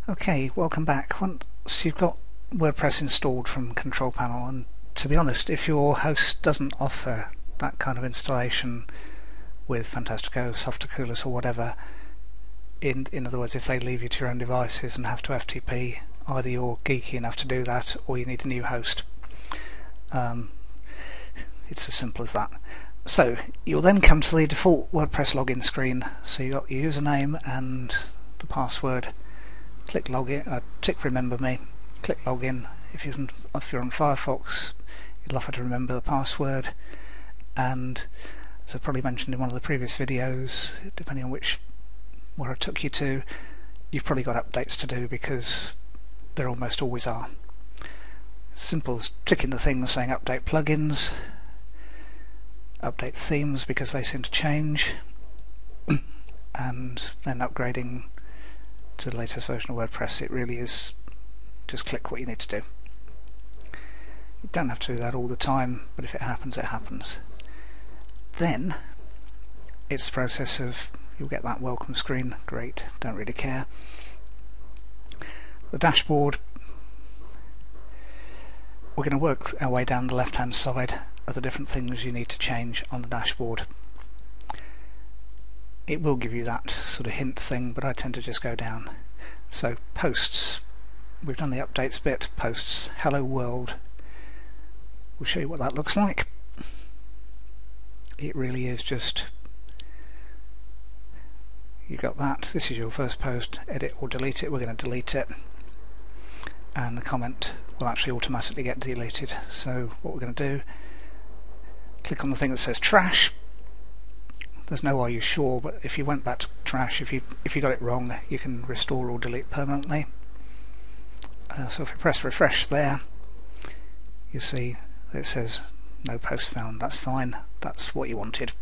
Okay, welcome back. Once you've got WordPress installed from Control Panel, and to be honest, if your host doesn't offer that kind of installation with Fantastico, Softaculous or whatever, in other words, if they leave you to your own devices and have to FTP, either you're geeky enough to do that or you need a new host. It's as simple as that. So you'll then come to the default WordPress login screen. So you've got your username and the password. Click login, tick remember me, click login. If you're on Firefox, you'll have to remember the password, and as I probably mentioned in one of the previous videos, depending on where I took you to, you've probably got updates to do because there almost always are. Simple as ticking the thing saying update plugins, update themes because they seem to change, and then upgrading to the latest version of WordPress. It really is just click what you need to do. You don't have to do that all the time, but if it happens, it happens. Then it's the process of, you'll get that welcome screen, great, don't really care. The dashboard, we're going to work our way down the left hand side of the different things you need to change on the dashboard. It will give you that sort of hint thing, but I tend to just go down. So posts, we've done the updates bit. Posts, hello world, we'll show you what that looks like. It really is just, you got that, this is your first post, edit or delete it. We're going to delete it, and the comment will actually automatically get deleted. So what we're going to do, click on the thing that says trash. There's no are you sure, but if you went back to trash, if you got it wrong, you can restore or delete permanently. So if you press refresh there, you see that it says no post found. That's fine, that's what you wanted.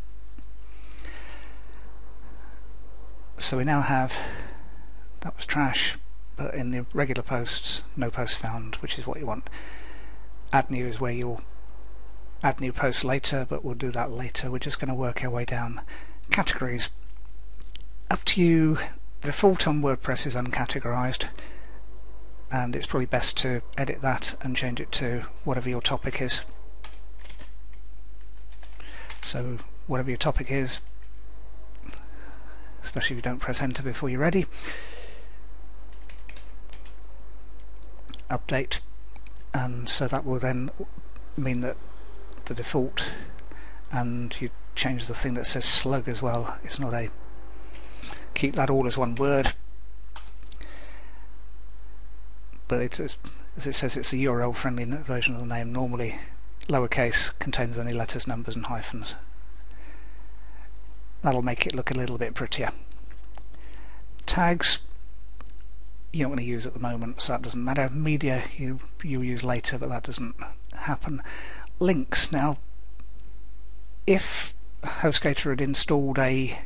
So we now have, that was trash, but in the regular posts, no post found, which is what you want. Add new is where you'll add new posts later, but we'll do that later. We're just going to work our way down. Categories, up to you. The default on WordPress is uncategorized, and it's probably best to edit that and change it to whatever your topic is. So whatever your topic is, especially if you don't press enter before you're ready. Update, and so that will then mean that the default, and you change the thing that says slug as well. It's not a, keep that all as one word, but it is, as it says, it's a URL friendly version of the name. Normally lowercase contains only letters, numbers and hyphens. That'll make it look a little bit prettier. Tags, you're not going to use at the moment, so that doesn't matter. Media you use later, but that doesn't happen. Links, now if HostGator had installed an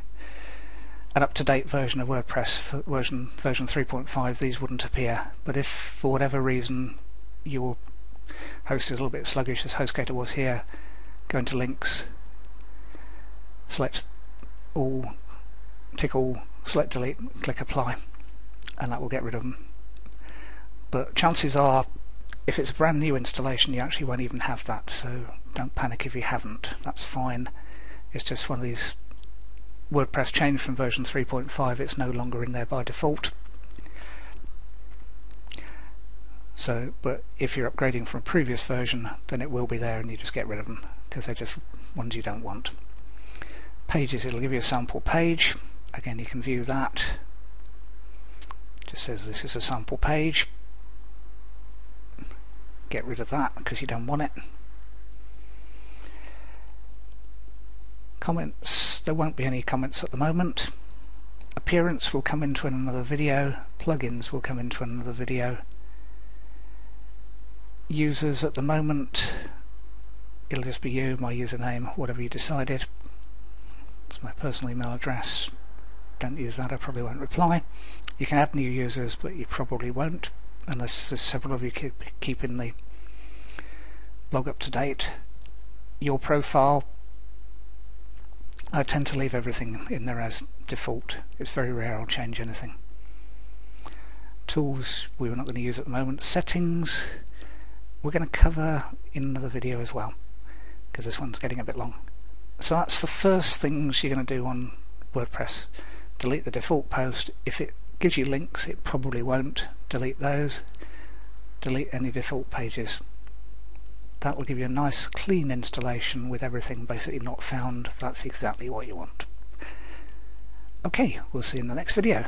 up-to-date version of WordPress, version 3.5, these wouldn't appear, but if for whatever reason your host is a little bit sluggish, as HostGator was here, go into links, select all, tick all, select delete, click apply, and that will get rid of them. But chances are, if it's a brand new installation, you actually won't even have that, so don't panic if you haven't. That's fine. It's just one of these, WordPress changed from version 3.5, it's no longer in there by default. So, but if you're upgrading from a previous version, then it will be there and you just get rid of them, because they're just ones you don't want. Pages, it'll give you a sample page. Again, you can view that. It just says this is a sample page. Get rid of that because you don't want it. Comments, there won't be any comments at the moment. Appearance will come into another video. Plugins will come into another video. Users, at the moment it'll just be you, my username, whatever you decided. It's my personal email address. Don't use that, I probably won't reply. You can add new users, but you probably won't, unless there's several of you keeping the blog up to date. Your profile, I tend to leave everything in there as default. It's very rare I'll change anything. tools we're not going to use at the moment. Settings we're going to cover in another video as well, because this one's getting a bit long. So that's the first things you're going to do on WordPress. Delete the default post. If it gives you links, it probably won't. Delete those. Delete any default pages. That will give you a nice clean installation with everything basically not found. That's exactly what you want. Okay, we'll see you in the next video.